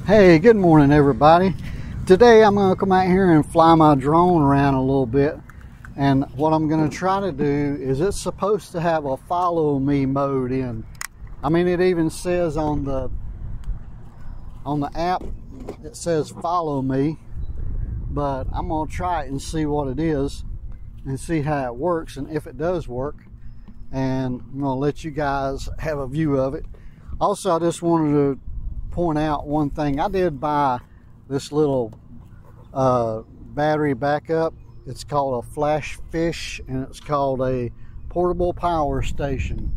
Hey, good morning everybody. Today I'm going to come out here and fly my drone around a little bit, and what I'm going to try to do is it's supposed to have a follow me mode in. I mean, it even says on the app, it says follow me, but I'm going to try it and see what it is and see how it works and if it does work, and I'm going to let you guys have a view of it. Also, I just wanted to point out one thing. I did buy this little battery backup. It's called a flash fish, and it's called a portable power station.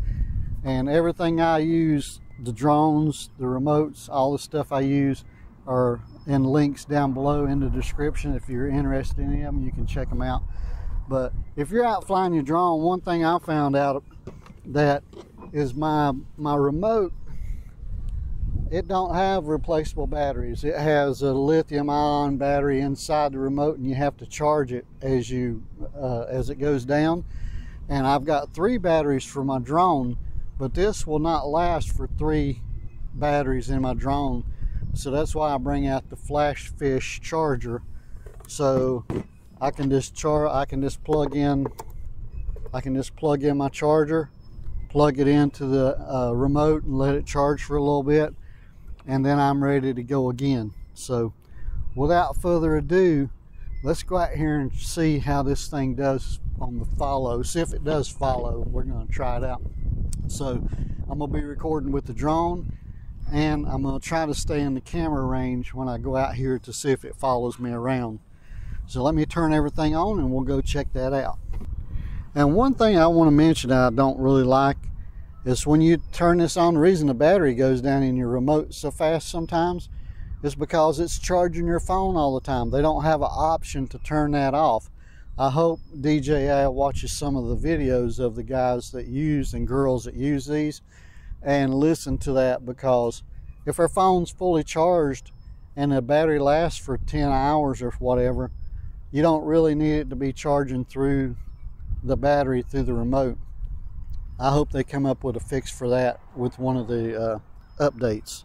And everything I use, the drones, the remotes, all the stuff I use are in links down below in the description. If you're interested in them, you can check them out. But if you're out flying your drone, one thing I found out that is my remote, it don't have replaceable batteries. It has a lithium-ion battery inside the remote, and you have to charge it as it goes down. And I've got 3 batteries for my drone, but this will not last for 3 batteries in my drone. So that's why I bring out the flash fish charger, so I can just plug in my charger, plug it into the remote and let it charge for a little bit, and then I'm ready to go again. So without further ado, let's go out here and see how this thing does on the follow. See if it does follow. We're going to try it out. So I'm going to be recording with the drone, and I'm going to try to stay in the camera range when I go out here to see if it follows me around. So let me turn everything on and we'll go check that out. And one thing I want to mention that I don't really like is when you turn this on, the reason the battery goes down in your remote so fast sometimes is because it's charging your phone all the time. They don't have an option to turn that off. I hope DJI watches some of the videos of the guys that use and girls that use these and listen to that, because if our phone's fully charged and the battery lasts for 10 hours or whatever, you don't really need it to be charging through the battery through the remote. I hope they come up with a fix for that with one of the updates.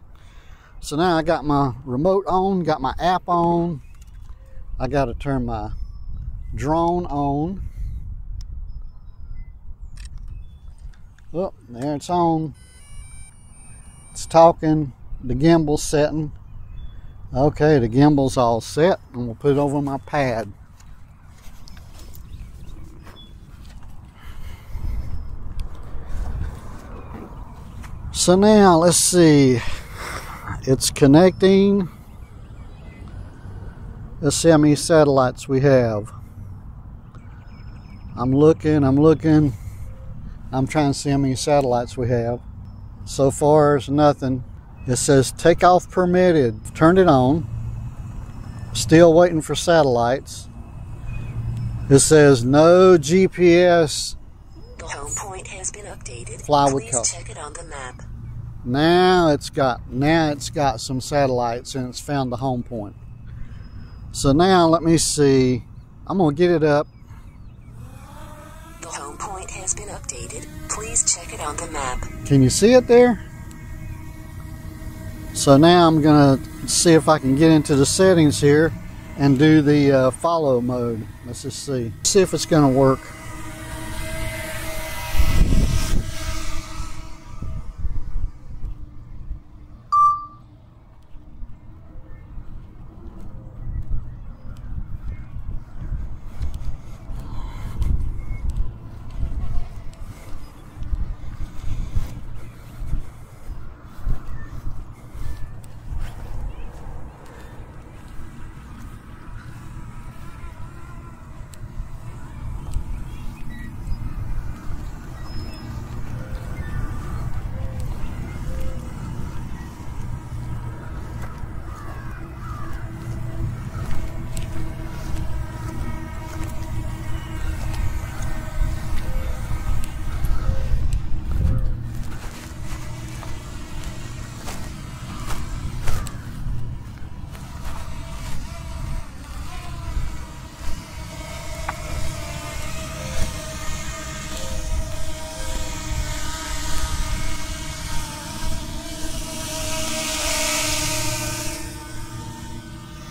So now I got my remote on, got my app on. I got to turn my drone on. Oh, there it's on. It's talking. The gimbal's setting. Okay, the gimbal's all set, and we'll put it over my pad. So now let's see, it's connecting. Let's see how many satellites we have. I'm looking. I'm trying to see how many satellites we have. So far it's nothing. It says takeoff permitted. Turned it on. Still waiting for satellites. It says no GPS. The home point has been updated. Fly with Please caution. check it on the map. Now it's got some satellites, and it's found the home point. So now let me see. I'm gonna get it up. The home point has been updated. Please check it on the map. Can you see it there? So now I'm gonna see if I can get into the settings here and do the follow mode. Let's just see if it's gonna work.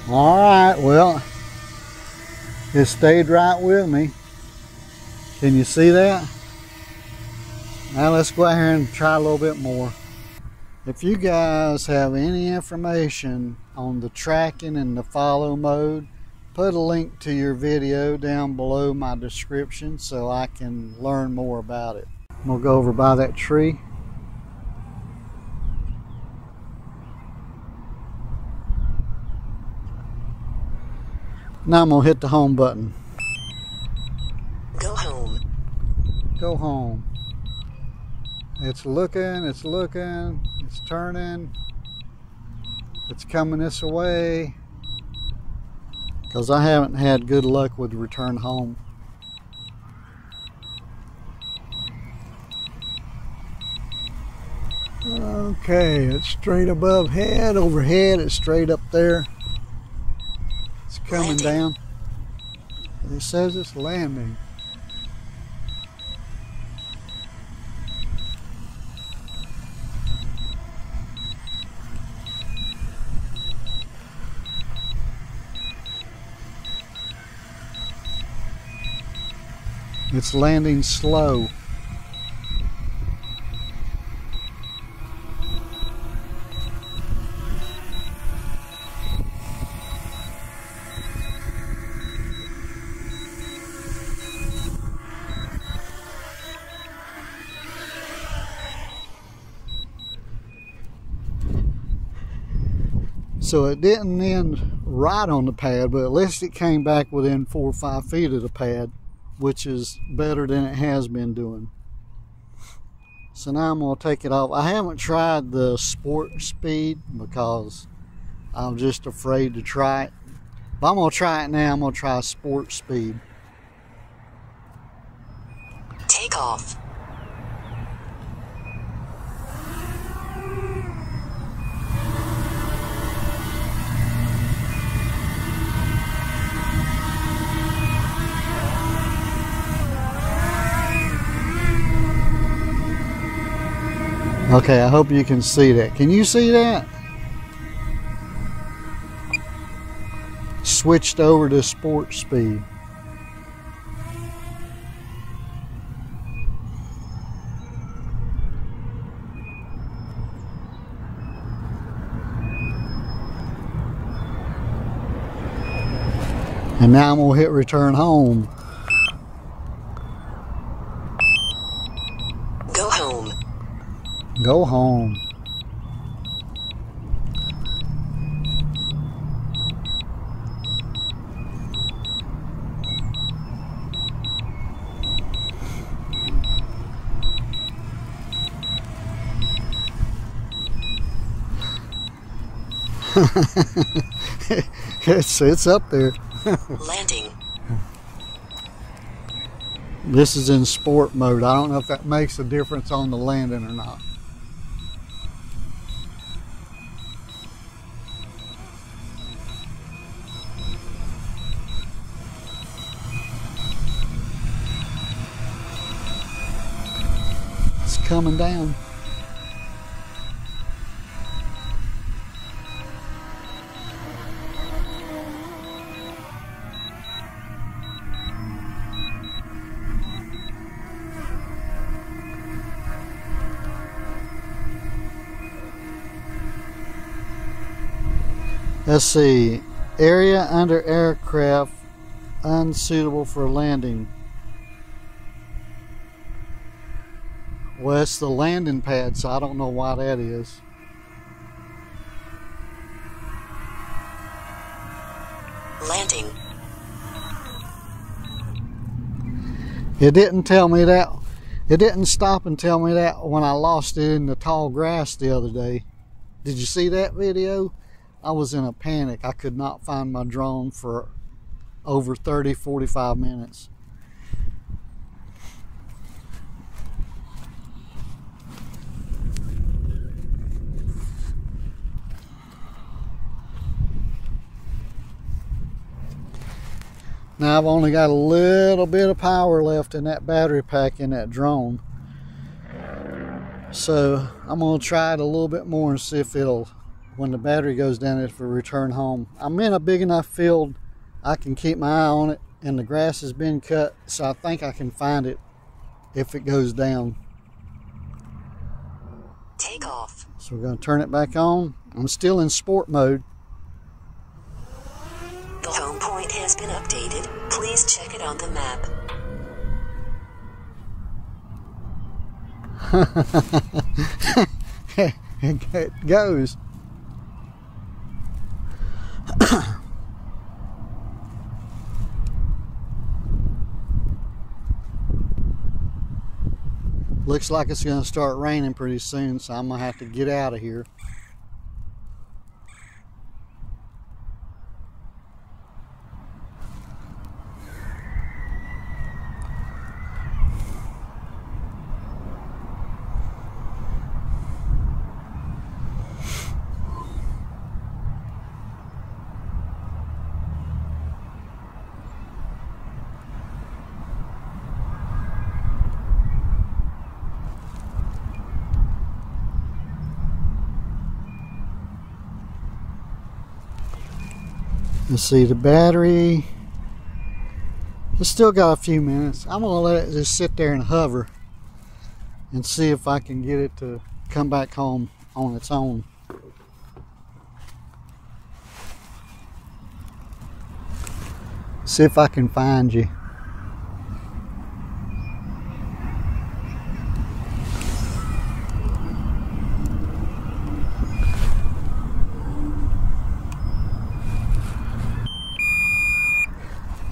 All right, well, it stayed right with me. Can you see that? Now let's go out here and try a little bit more. If you guys have any information on the tracking and the follow mode, put a link to your video down below my description so I can learn more about it. I'm gonna go over by that tree. Now I'm gonna hit the home button. Go home. Go home. It's looking, it's looking, it's turning, it's coming this way, because I haven't had good luck with return home. Okay, it's straight above head, overhead, it's straight up there. It's coming down. It says it's landing. It's landing slow. So it didn't end right on the pad, but at least it came back within 4 or 5 feet of the pad, which is better than it has been doing. So now I'm going to take it off. I haven't tried the sport speed because I'm just afraid to try it. But I'm going to try it now. I'm going to try sport speed. Take off. Okay, I hope you can see that. Can you see that? Switched over to sport speed. And now I'm gonna hit return home. Go home. Go home. It's up there. Landing. This is in sport mode. I don't know if that makes a difference on the landing or not. It's coming down. Let's see, area under aircraft unsuitable for landing. Well, it's the landing pad, so I don't know why that is. Landing. It didn't tell me that. It didn't stop and tell me that when I lost it in the tall grass the other day. Did you see that video? I was in a panic. I could not find my drone for over 30-45 minutes. Now I've only got a little bit of power left in that battery pack in that drone. So I'm going to try it a little bit more and see if it'll, when the battery goes down if we return home. I'm in a big enough field I can keep my eye on it, and the grass has been cut, so I think I can find it if it goes down. Take off. So we're going to turn it back on. I'm still in sport mode. The home point has been updated. Please check it on the map. It goes. Looks like it's going to start raining pretty soon, so I'm going to have to get out of here. Let's see, the battery, it's still got a few minutes. I'm gonna let it just sit there and hover and see if I can get it to come back home on its own. See if I can find you.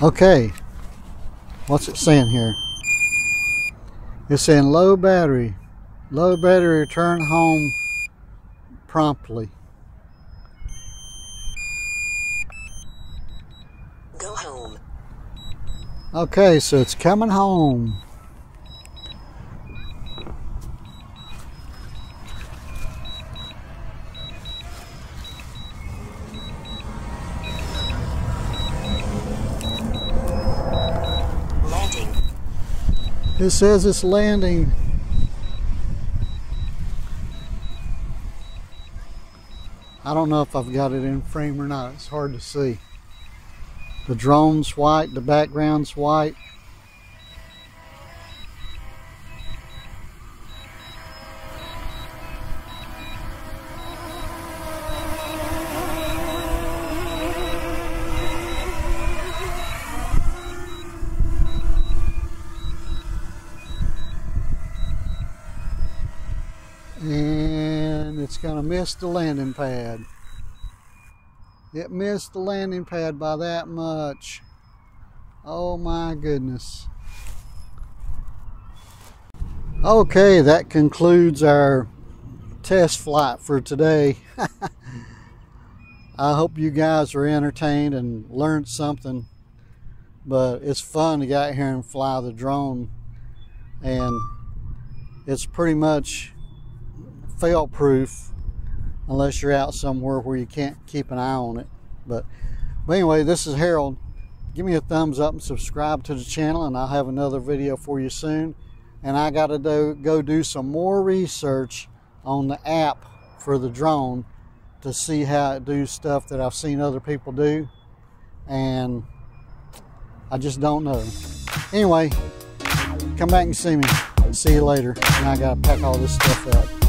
Okay, what's it saying here? It's saying low battery. Low battery, return home promptly. Go home. Okay, so it's coming home. It says it's landing. I don't know if I've got it in frame or not. It's hard to see. The drone's white, the background's white. And it's going to miss the landing pad. It missed the landing pad by that much. Oh my goodness. Okay, that concludes our test flight for today. I hope you guys are entertained and learned something. But it's fun to get out here and fly the drone. And it's pretty much fail proof unless you're out somewhere where you can't keep an eye on it. But anyway, this is Harold. Give me a thumbs up and subscribe to the channel, and I'll have another video for you soon. And I gotta go do some more research on the app for the drone to see how it do stuff that I've seen other people do, and I just don't know. Anyway, come back and see me. See you later. And I gotta pack all this stuff up.